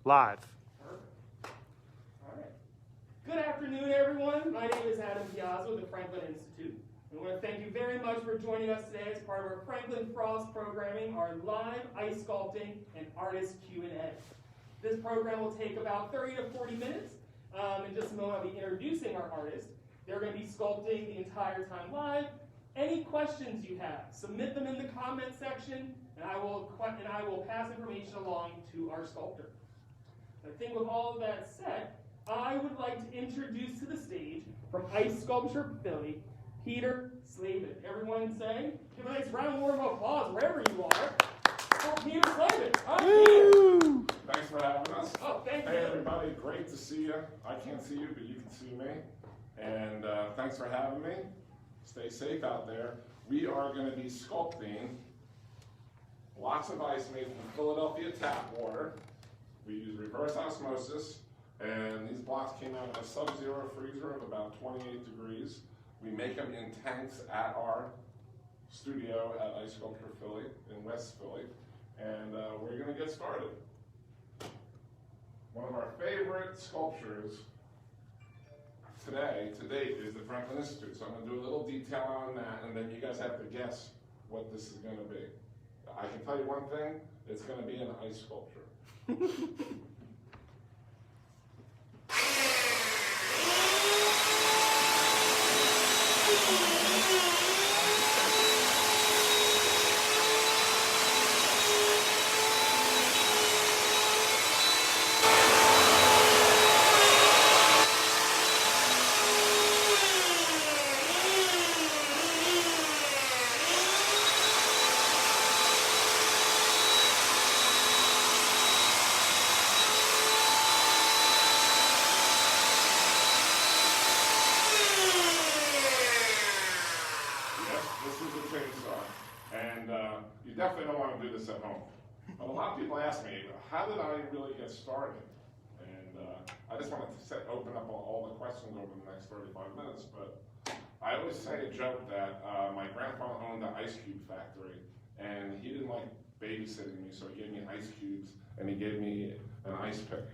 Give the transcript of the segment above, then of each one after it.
Live. Perfect. All right. Good afternoon, everyone. My name is Adam Piazza with the Franklin Institute. We want to thank you very much for joining us today as part of our Franklin Frost programming, our live ice sculpting and artist Q&A. This program will take about 30 to 40 minutes. In just a moment, I'll be introducing our artists. They're going to be sculpting the entire time live. Any questions you have, submit them in the comment section, and I will pass information along to our sculptor. I think with all of that said, I would like to introduce to the stage from Ice Sculpture Philly, Peter Slavin. Everyone say, give a nice round warm of applause wherever you are for Peter Slavin. Woo! Thanks for having us. Oh, thank you. Hey everybody, great to see you. I can't see you, but you can see me. And thanks for having me. Stay safe out there. We are going to be sculpting lots of ice made from Philadelphia tap water. We use reverse osmosis, and these blocks came out of a sub-zero freezer of about 28 degrees. We make them in tanks at our studio at Ice Sculpture Philly in West Philly, and we're going to get started. One of our favorite sculptures to date, is the Franklin Institute. So I'm going to do a little detail on that, and then you guys have to guess what this is going to be. I can tell you one thing, it's going to be an ice sculpture. You definitely don't want to do this at home. But a lot of people ask me, how did I really get started? And I just wanted to open up all the questions over the next 35 minutes. But I always say a joke that my grandfather owned an ice cube factory, and he didn't like babysitting me, so he gave me ice cubes, and he gave me an ice pick.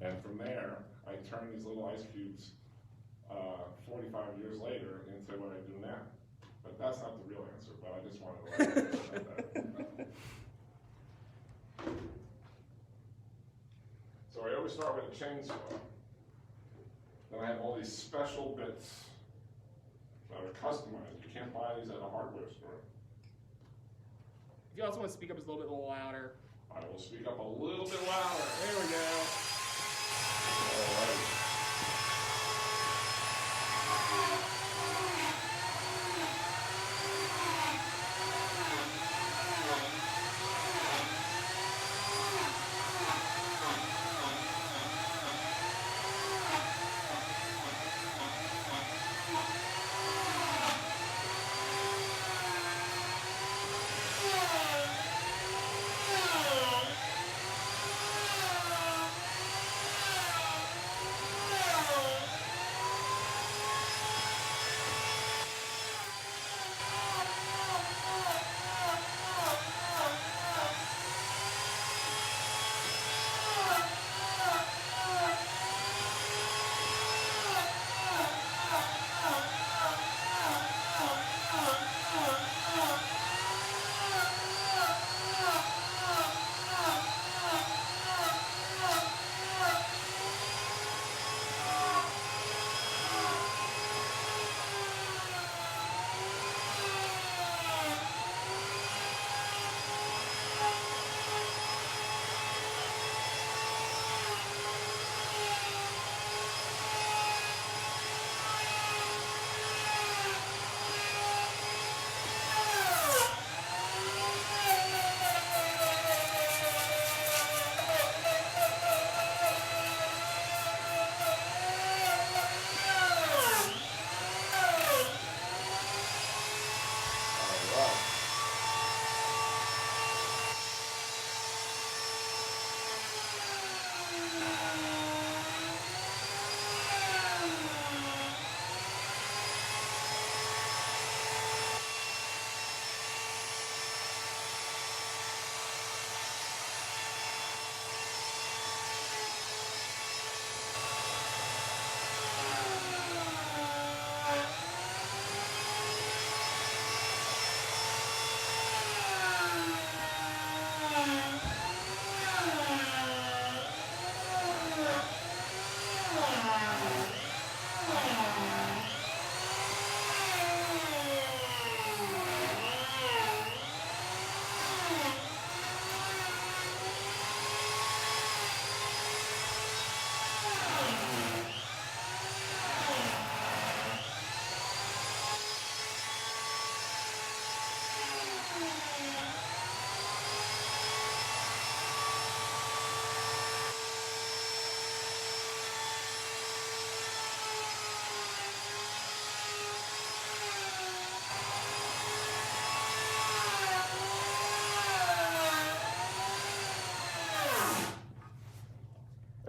And from there, I turned these little ice cubes 45 years later into what I do now. But that's not the real answer, but I just wanted to let you know that. So I always start with a chainsaw. Then I have all these special bits that are customized. You can't buy these at a hardware store. If you also want to speak up just a little bit louder. I will speak up a little bit louder. There we go. All right.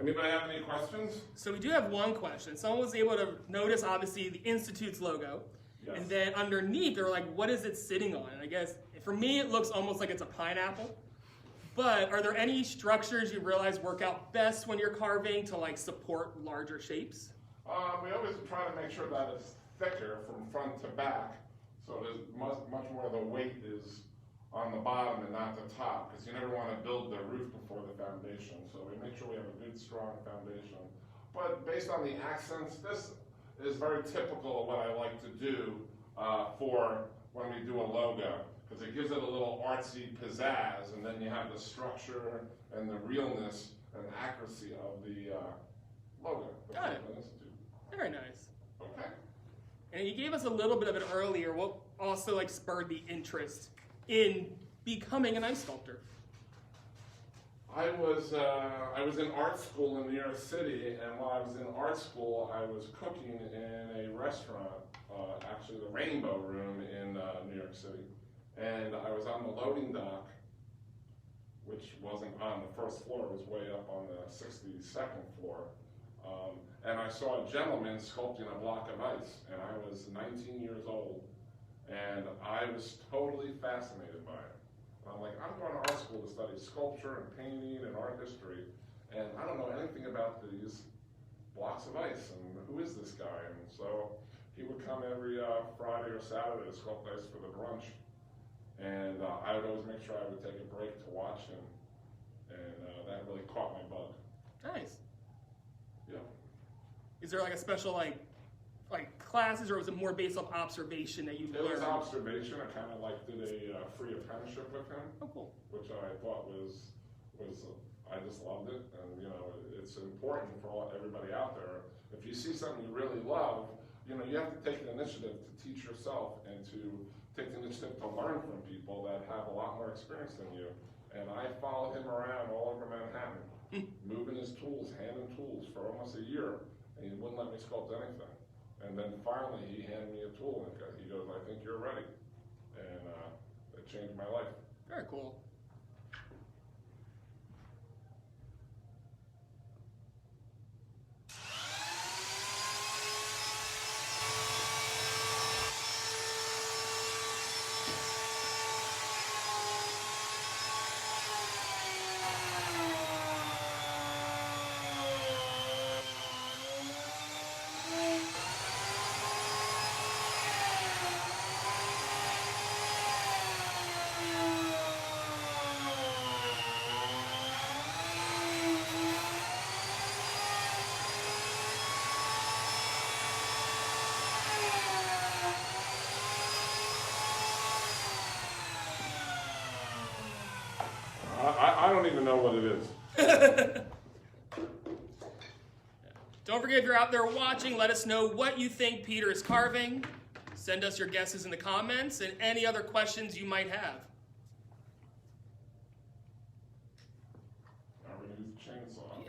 Anybody have any questions? So we do have one question. Someone was able to notice, obviously, the Institute's logo. Yes. And then underneath, they were like, what is it sitting on? And I guess, for me, it looks almost like it's a pineapple. But are there any structures you realize work out best when you're carving to like support larger shapes? We always try to make sure that it's thicker from front to back, so there's much more of the weight is on the bottom and not the top, because you never want to build the roof before the foundation. So we make sure we have a good, strong foundation. But based on the accents, this is very typical of what I like to do for when we do a logo, because it gives it a little artsy pizzazz, and then you have the structure and the realness and accuracy of the logo. Got it. Very nice. Okay. And you gave us a little bit of it earlier. What also like spurred the interest in becoming an ice sculptor? I was in art school in New York City, and while I was in art school, I was cooking in a restaurant, actually the Rainbow Room in New York City. And I was on the loading dock, which wasn't on the first floor, it was way up on the 62nd floor. And I saw a gentleman sculpting a block of ice, and I was 19 years old, and I was totally fascinated by it. I'm like, I'm going to art school to study sculpture and painting and art history, and I don't know anything about these blocks of ice, and who is this guy? And so he would come every Friday or Saturday to sculpt ice for the brunch, and I would always make sure I would take a break to watch him, and that really caught my bug. Nice. Yeah. Is there like a special like classes, or was it more based off observation that you It was learned? observation. I kind of like did a free apprenticeship with him, Oh, cool. which I thought was I just loved it, and you know it's important for everybody out there. If you see something you really love, you know you have to take the initiative to teach yourself and to take the initiative to learn from people that have a lot more experience than you. And I followed him around all over Manhattan, moving his tools, handing tools for almost a year, and he wouldn't let me sculpt anything. And then finally he handed me a tool and he goes, I think you're ready. And it changed my life. Very cool. I don't even know what it is. Don't forget, if you're out there watching, let us know what you think Peter is carving. Send us your guesses in the comments and any other questions you might have. Now we're going to use the chainsaw.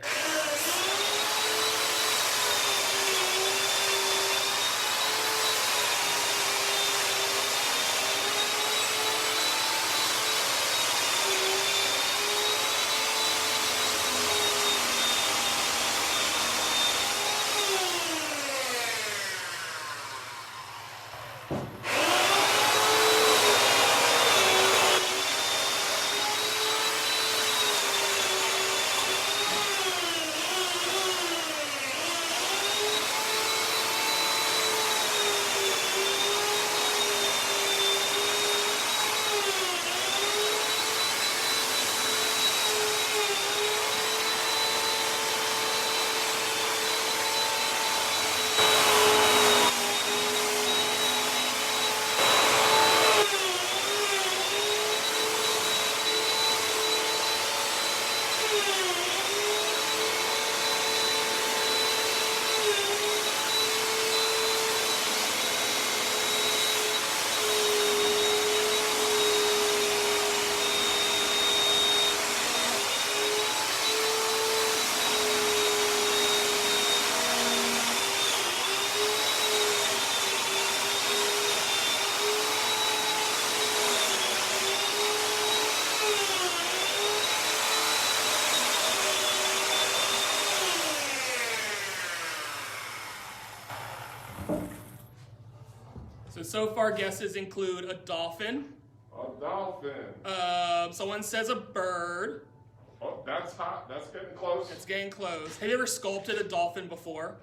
So far guesses include a dolphin. A dolphin. Someone says a bird. Oh, that's hot. That's getting close. It's getting close. Have you ever sculpted a dolphin before?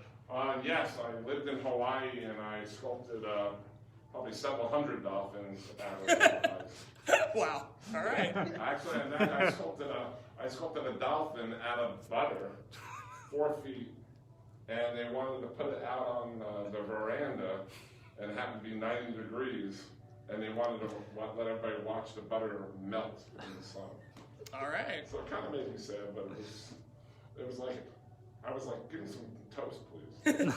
Yes, I lived in Hawaii and I sculpted probably several hundred dolphins out of ice. Wow. All right. Actually, and then I sculpted a dolphin out of butter, 4 feet, and they wanted to put it out on the veranda, and it happened to be 90 degrees, and they wanted to let everybody watch the butter melt in the sun. All right. So it kind of made me sad, but it was like, I was like, give me some toast, please.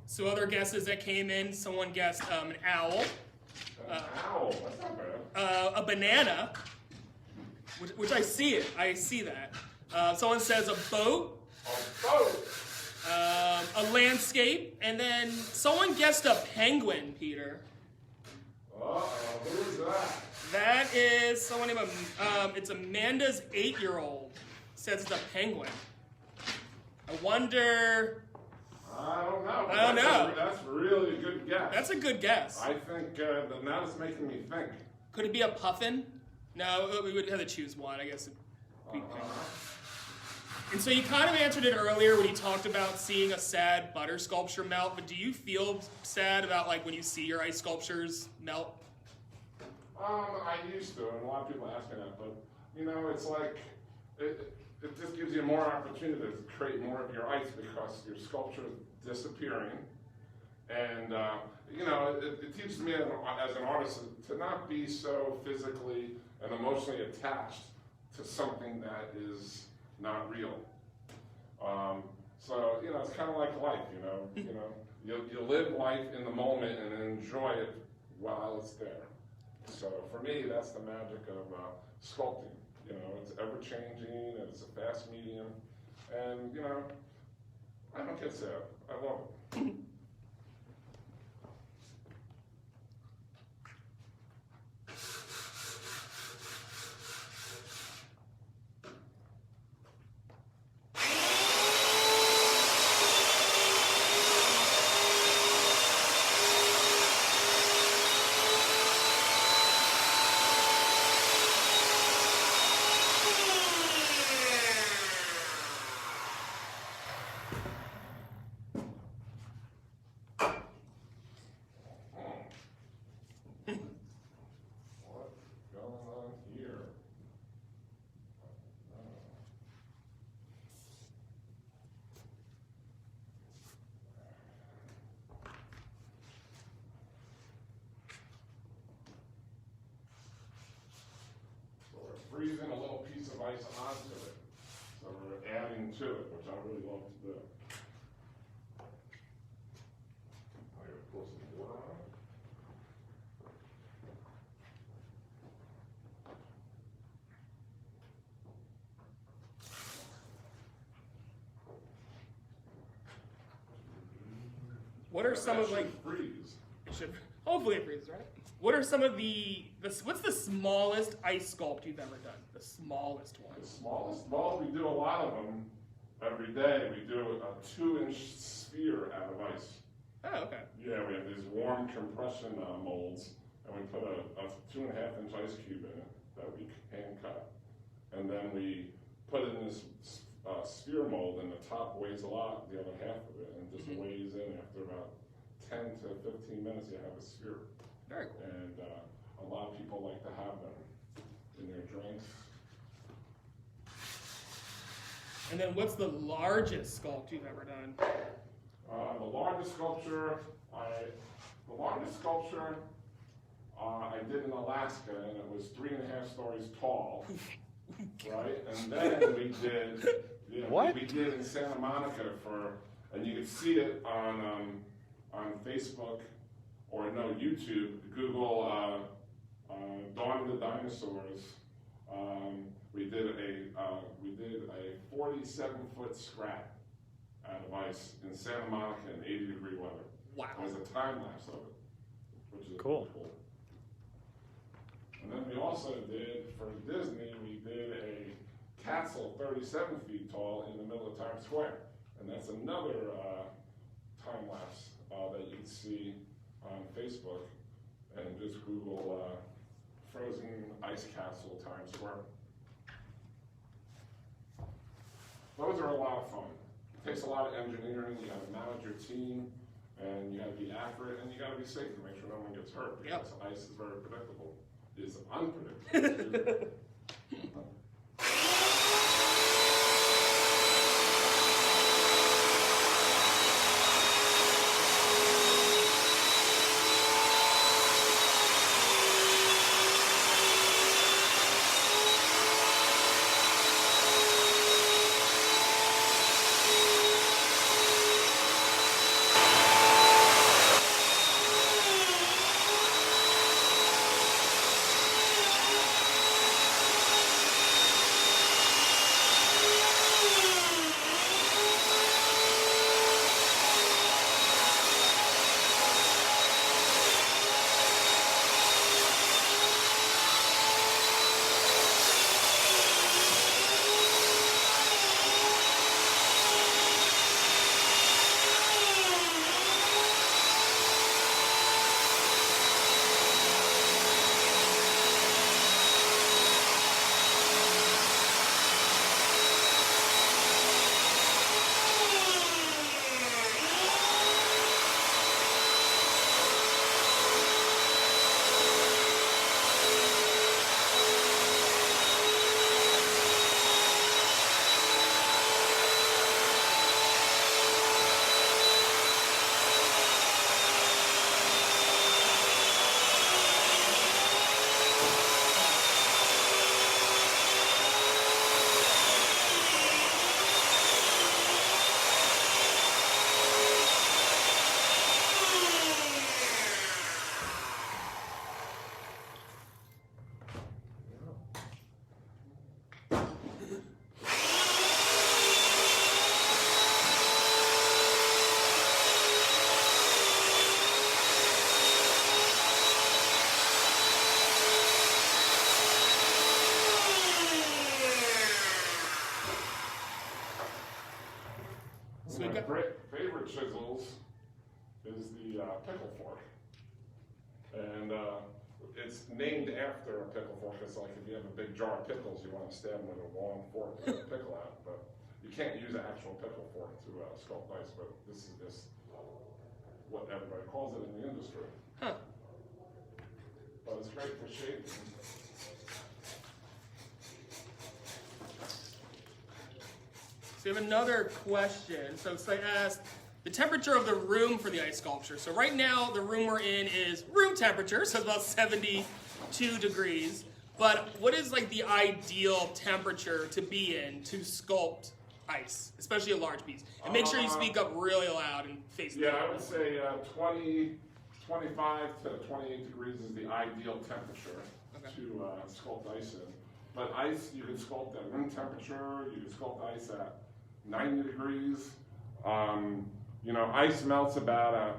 So other guesses that came in, someone guessed an owl. An owl? That's not bad. A banana, which I see it. I see that. Someone says a boat. A boat? A landscape. And then someone guessed a penguin, Peter. Who is that? That is someone named, it's Amanda's 8-year-old. Says it's a penguin. I wonder... I don't know. I don't know. That's really a good guess. That's a good guess. I think now it's making me think. Could it be a puffin? No, we would have to choose one. I guess it'd be penguin. And so you kind of answered it earlier when you talked about seeing a sad butter sculpture melt, but do you feel sad about like when you see your ice sculptures melt? I used to, and a lot of people ask me that, but you know, it's like it just gives you more opportunity to create more of your ice because your sculpture is disappearing, and you know, it teaches me as an artist to not be so physically and emotionally attached to something that is not real. So you know, it's kind of like life. You know, you live life in the moment and enjoy it while it's there. So for me, that's the magic of sculpting. You know, it's ever changing, and it's a fast medium, and you know, I don't get sad. I love it. What's going on here? So we're freezing a little piece of ice onto it. So we're adding to it, which I really love to do. I'm going to pour some water on it. What are some of like? Freeze. Hopefully it freezes, right? What are some of what's the smallest ice sculpt you've ever done? The smallest one. The smallest? Well, we do a lot of them every day. We do a 2-inch sphere out of ice. Oh, okay. Yeah, we have these warm compression molds, and we put a 2.5-inch ice cube in it that we hand cut. And then we put it in this sphere mold, and the top weighs a lot, the other half of it, and just weighs in after about 10 to 15 minutes, you have a sphere. Very cool. And a lot of people like to have them in their drinks. And then what's the largest sculpt you've ever done? The largest sculpture I did in Alaska, and it was 3.5 stories tall, right? And then we did, we did in Santa Monica and you can see it on Facebook or YouTube. Google Dawn of the Dinosaurs. We did a 47-foot scrap out of ice in Santa Monica in 80-degree weather. Wow. There's a time lapse of it, which is Cool. cool. And then we also did, for Disney, we did a castle 37 feet tall in the middle of Times Square. And that's another time lapse that you can see on Facebook. And just Google frozen ice castle Times Square. Those are a lot of fun. It takes a lot of engineering. You got to manage your team, and you got to be accurate, and you got to be safe to make sure no one gets hurt, because ice is very predictable. It's unpredictable. Favorite chisels is the pickle fork. And it's named after a pickle fork. It's like if you have a big jar of pickles, you want to stab them with a long fork to get the pickle out. But You can't use an actual pickle fork to sculpt ice, but this is just what everybody calls it in the industry. Huh. But it's great for shaping. So we have another question. So I asked the temperature of the room for the ice sculpture. So right now the room we're in is room temperature, so it's about 72 degrees. But what is like the ideal temperature to be in to sculpt ice, especially a large piece? And make sure you speak up really loud and face the Yeah, I would say 25 to 28 degrees is the ideal temperature to sculpt ice in. But ice, you can sculpt at room temperature, you can sculpt ice at 90 degrees. You know, ice melts about a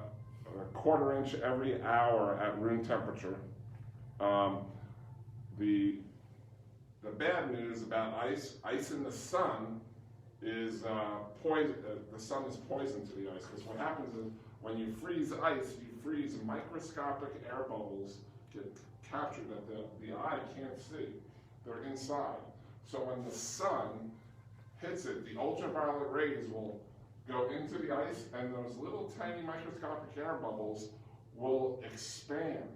quarter inch every hour at room temperature. The bad news about ice in the sun is poison. The sun is poison to the ice, because what happens is when you freeze ice, you freeze microscopic air bubbles get captured that the eye can't see. They're inside. So when the sun hits it, the ultraviolet rays will go into the ice, and those little tiny microscopic air bubbles will expand,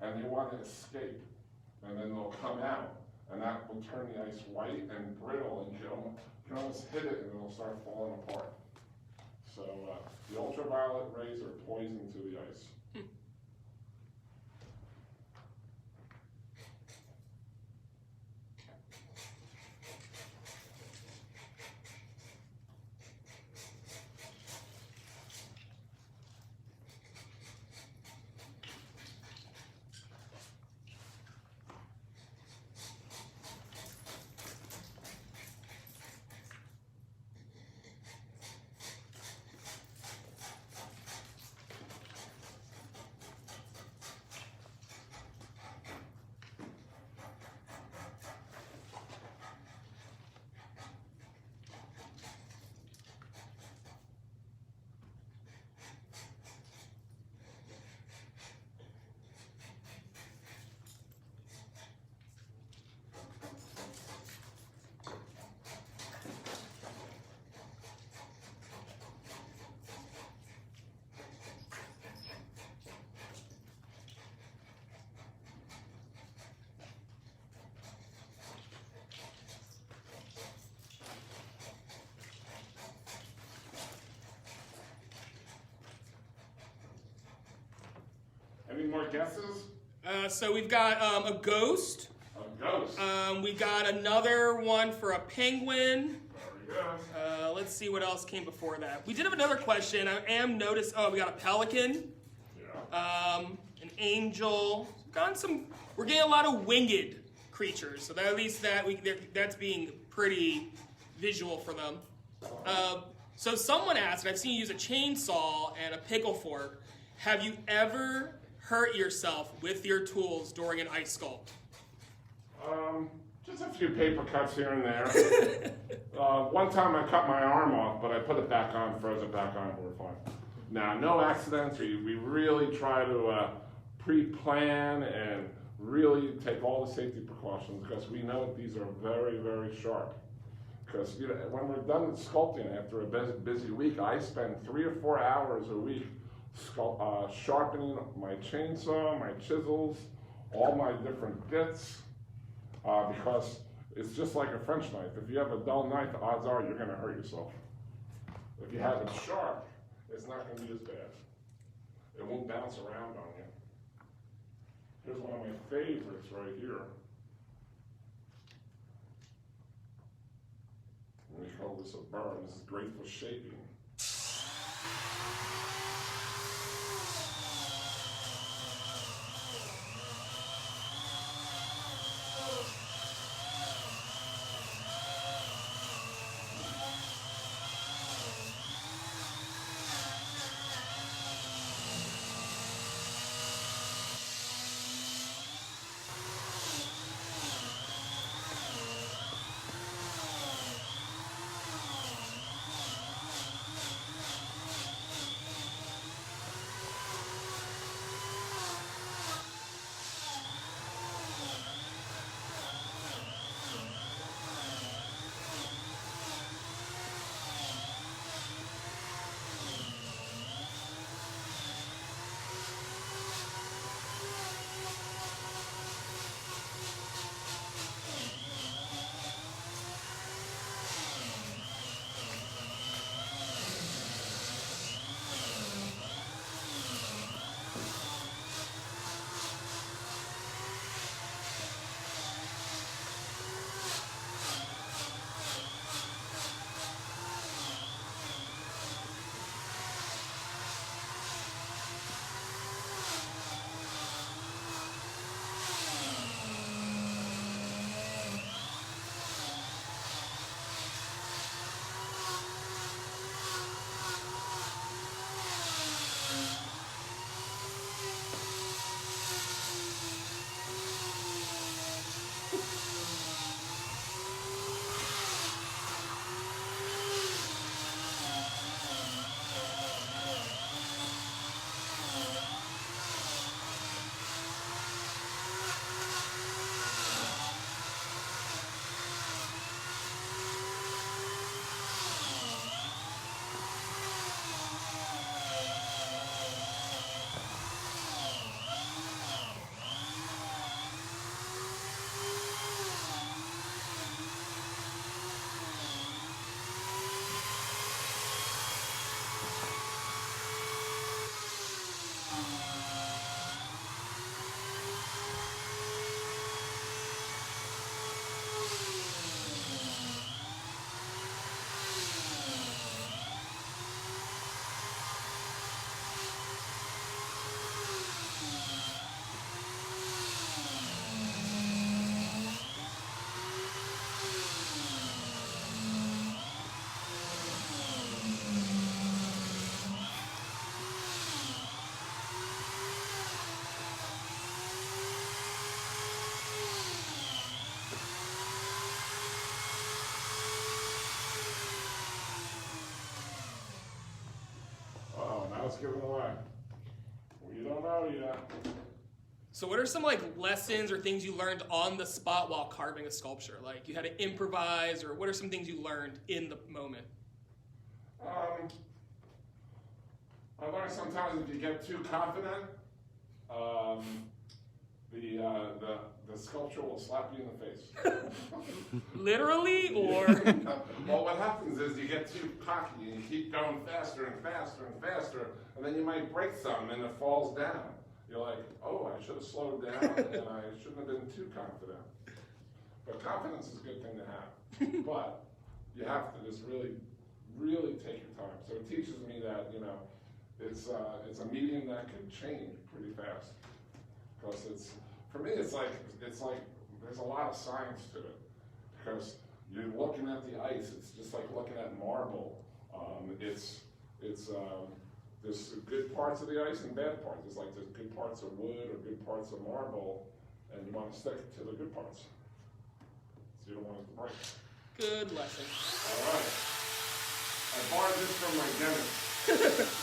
and they want to escape, and then they'll come out, and that will turn the ice white and brittle, and you can almost hit it and it'll start falling apart. So the ultraviolet rays are poison to the ice. Any more guesses? So we've got a ghost. A ghost. We've got another one for a penguin. Very good. Let's see what else came before that. We did have another question. I am noticed. Oh, we got a pelican. Yeah. An angel. We're getting a lot of winged creatures. So that, at least that's being pretty visual for them. So someone asked, and I've seen you use a chainsaw and a pickle fork. Have you ever hurt yourself with your tools during an ice sculpt? Just a few paper cuts here and there. One time I cut my arm off, but I put it back on, froze it back on, and we're fine. Now, no accidents. We really try to pre-plan and really take all the safety precautions, because we know these are very, very sharp. Because when we're done with sculpting after a busy week, I spend 3 or 4 hours a week sharpening my chainsaw, my chisels, all my different bits, because it's just like a French knife. If you have a dull knife, the odds are you're going to hurt yourself. If you have it sharp, it's not going to be as bad. It won't bounce around on you. Here's one of my favorites right here. We call this a burn. This is great for shaping. Now it's giving away. We don't know yet. So what are some like lessons or things you learned on the spot while carving a sculpture? Like you had to improvise, or what are some things you learned in the moment? I learned sometimes if you get too confident, the sculpture will slap you in the face. Literally, or? Well, what happens is you get too cocky and you keep going faster and faster and faster, and then you might break something and it falls down. You're like, oh, I should have slowed down and I shouldn't have been too confident. But confidence is a good thing to have. But you have to just really, really take your time. So it teaches me that, you know, it's a medium that can change pretty fast. Because for me, it's like there's a lot of science to it. Because you're looking at the ice, it's just like looking at marble. There's good parts of the ice and bad parts. It's like there's good parts of wood or good parts of marble, and you want to stick to the good parts. So you don't want it to break. Good lesson. All right. I borrowed this from my dentist.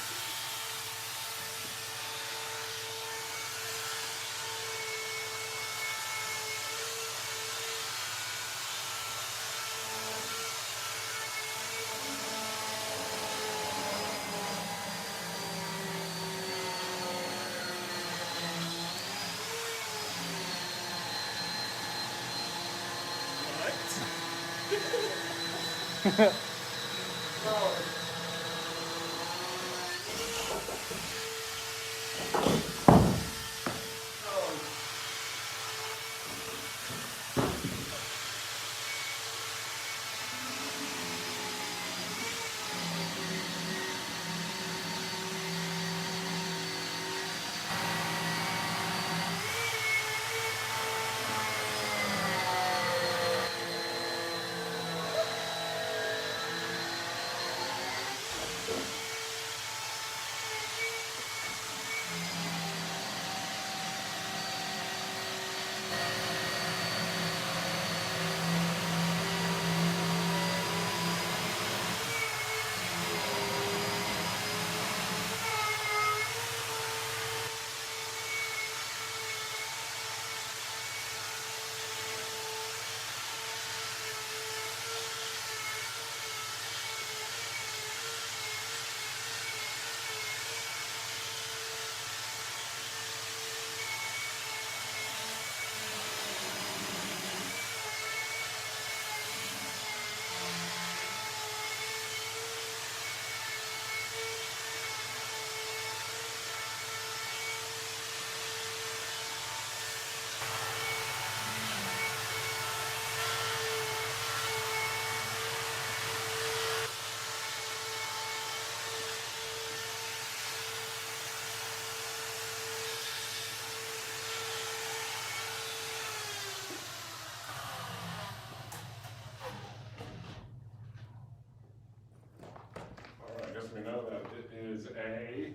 A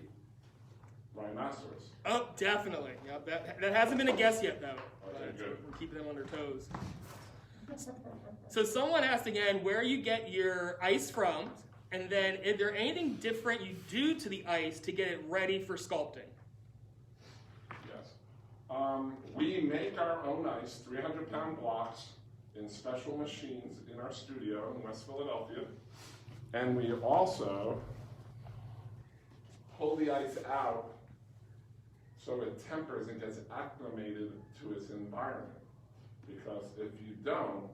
rhinoceros. Oh, definitely. Yep, that hasn't been a guess yet, though. Okay, good. We're keeping them on their toes. So someone asked again where you get your ice from, and then is there anything different you do to the ice to get it ready for sculpting? Yes. We make our own ice, 300-pound blocks, in special machines in our studio in West Philadelphia. And we also pull the ice out so it tempers and gets acclimated to its environment. Because if you don't,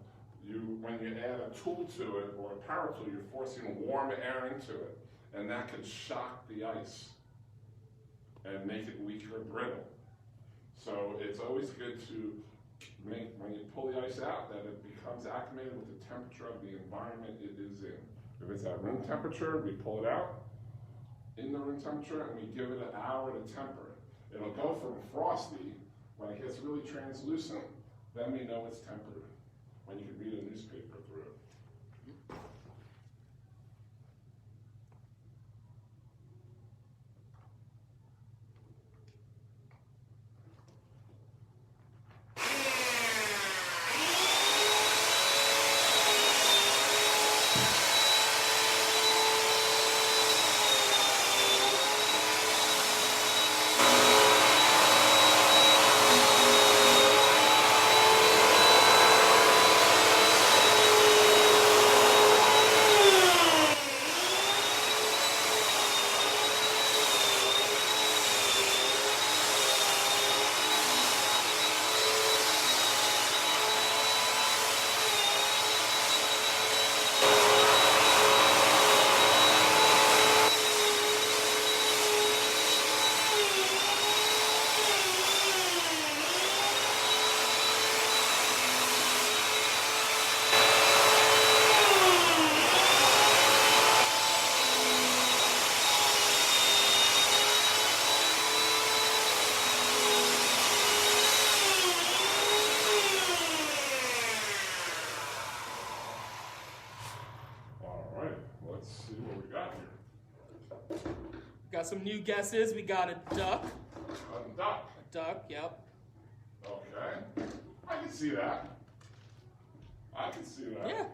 when you add a tool to it or a power tool, you're forcing warm air into it, and that could shock the ice and make it weak or brittle. So it's always good to make, when you pull the ice out, that it becomes acclimated with the temperature of the environment it is in. If it's at room temperature, we pull it out in the room temperature and we give it an hour to temper it. It'll go from frosty, when it gets really translucent, then we know it's tempered, when you can read a newspaper through it. got some new guesses. We got a duck. A duck. A duck, yep. Okay. I can see that. I can see that. Yeah.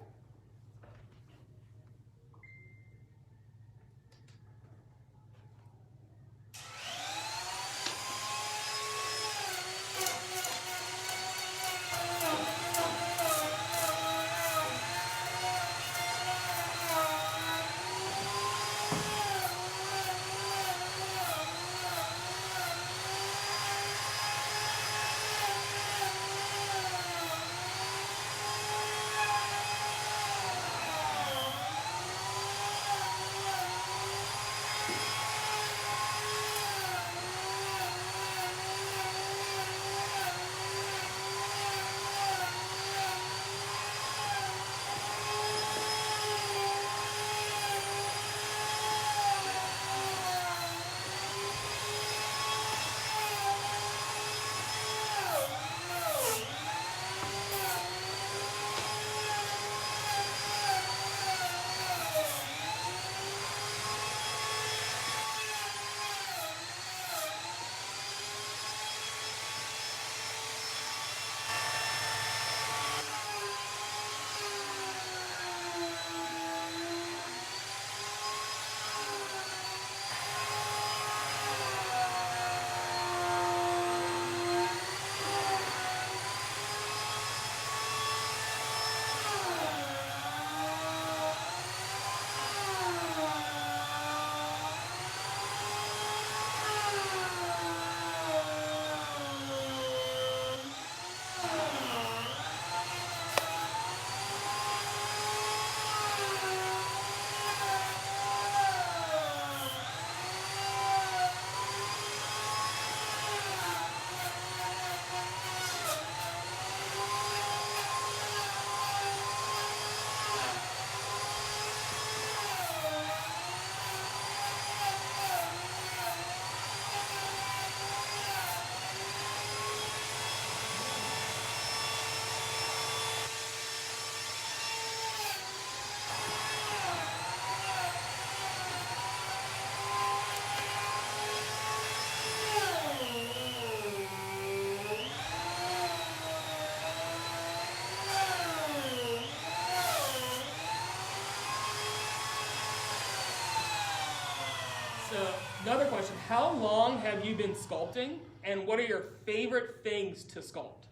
So, another question. How long have you been sculpting, and what are your favorite things to sculpt?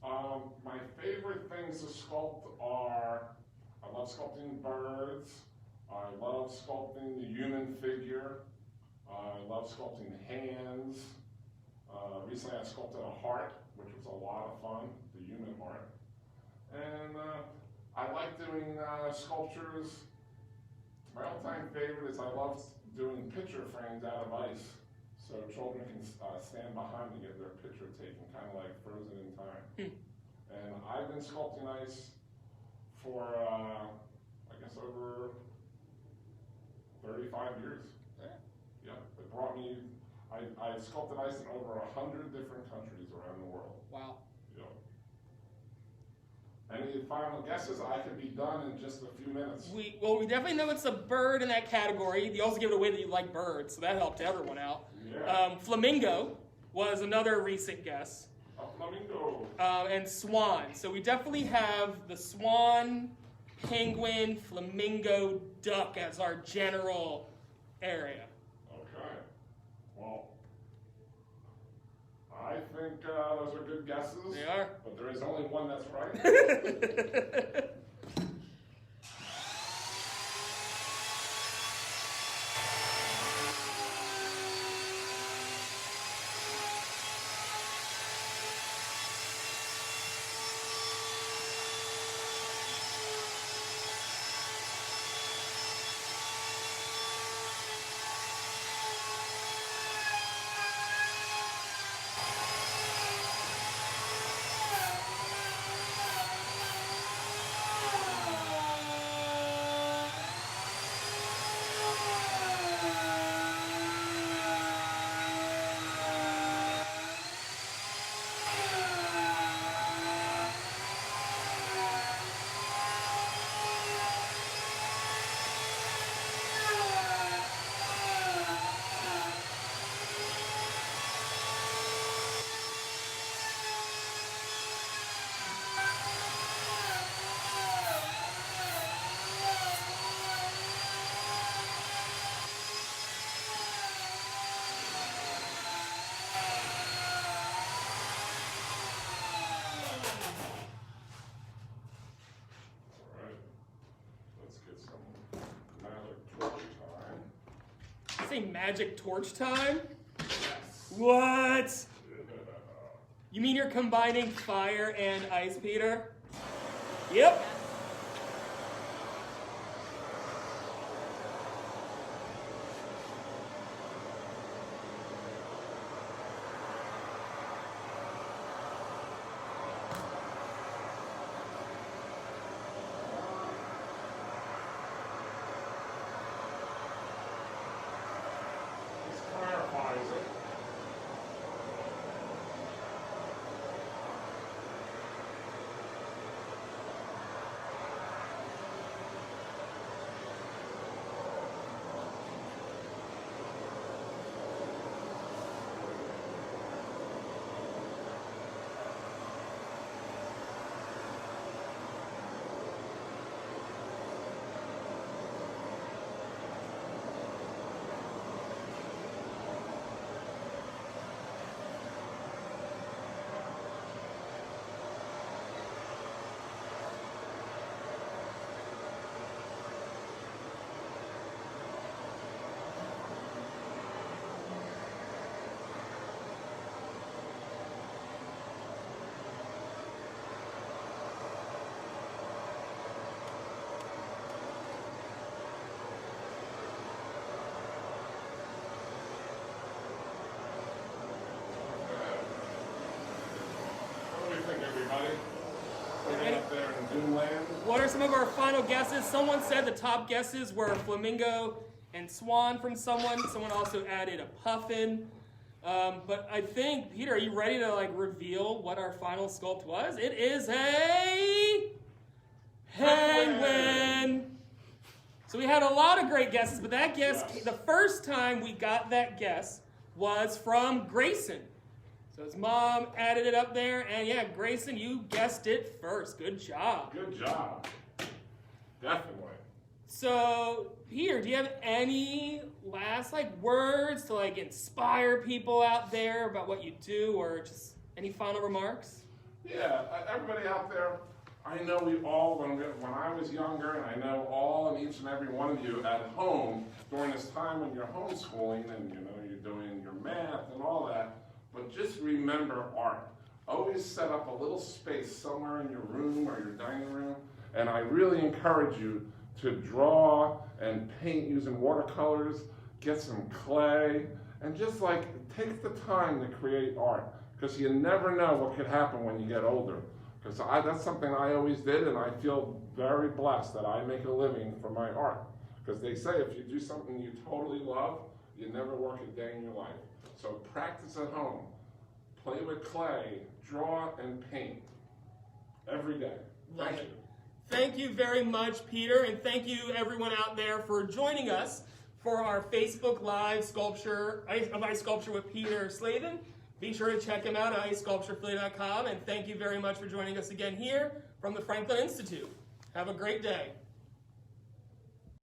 My favorite things to sculpt are, I love sculpting birds, I love sculpting the human figure, I love sculpting hands. Recently I sculpted a heart, which was a lot of fun, the human heart. And I like doing sculptures. My all-time favorite is I love doing picture frames out of ice, so children can stand behind and get their picture taken, kind of like frozen in time. And I've been sculpting ice for, I guess, over 35 years. Yeah, it brought me, I sculpted ice in over 100 different countries around the world. Wow. Yeah. Any final guesses? I could be done in just a few minutes. We definitely know it's a bird in that category. You also give it away that you like birds, so that helped everyone out. Yeah. Flamingo was another recent guess. A flamingo. And swan. So we definitely have the swan, penguin, flamingo, duck as our general area. Okay. Well, I think those are good guesses. They are. But there is only one that's right. say magic torch time? Yes. What? You mean you're combining fire and ice, Peter? Yep. This clarifies it. What do we think, everybody? We're up there in Doomland. What are some of our final guesses? Someone said the top guesses were flamingo and swan from someone. Someone also added a puffin. But I think, Peter, are you ready to reveal what our final sculpt was? It is a penguin. So we had a lot of great guesses, but that guess, Yes. the first time we got that guess was from Grayson. So his mom added it up there, and yeah, Grayson, you guessed it first. Good job. Good job. Definitely. So, Peter, do you have any last words to inspire people out there about what you do, or just any final remarks? Yeah, everybody out there, I know we all, when I was younger, and I know all and each and every one of you at home during this time when you're homeschooling and you're doing your math and all that, but just remember art. Always set up a little space somewhere in your room or your dining room, and I really encourage you to draw and paint using watercolors, get some clay, and just take the time to create art, because you never know what could happen when you get older. Because that's something I always did, and I feel very blessed that I make a living from my art. Because they say if you do something you totally love, you never work a day in your life. So practice at home, play with clay, draw and paint every day. Thank you. Thank you very much, Peter, and thank you everyone out there for joining us for our Facebook Live sculpture of Ice Sculpture with Peter Slavin. Be sure to check him out at icesculpturephilly.com, and thank you very much for joining us again here from the Franklin Institute. Have a great day.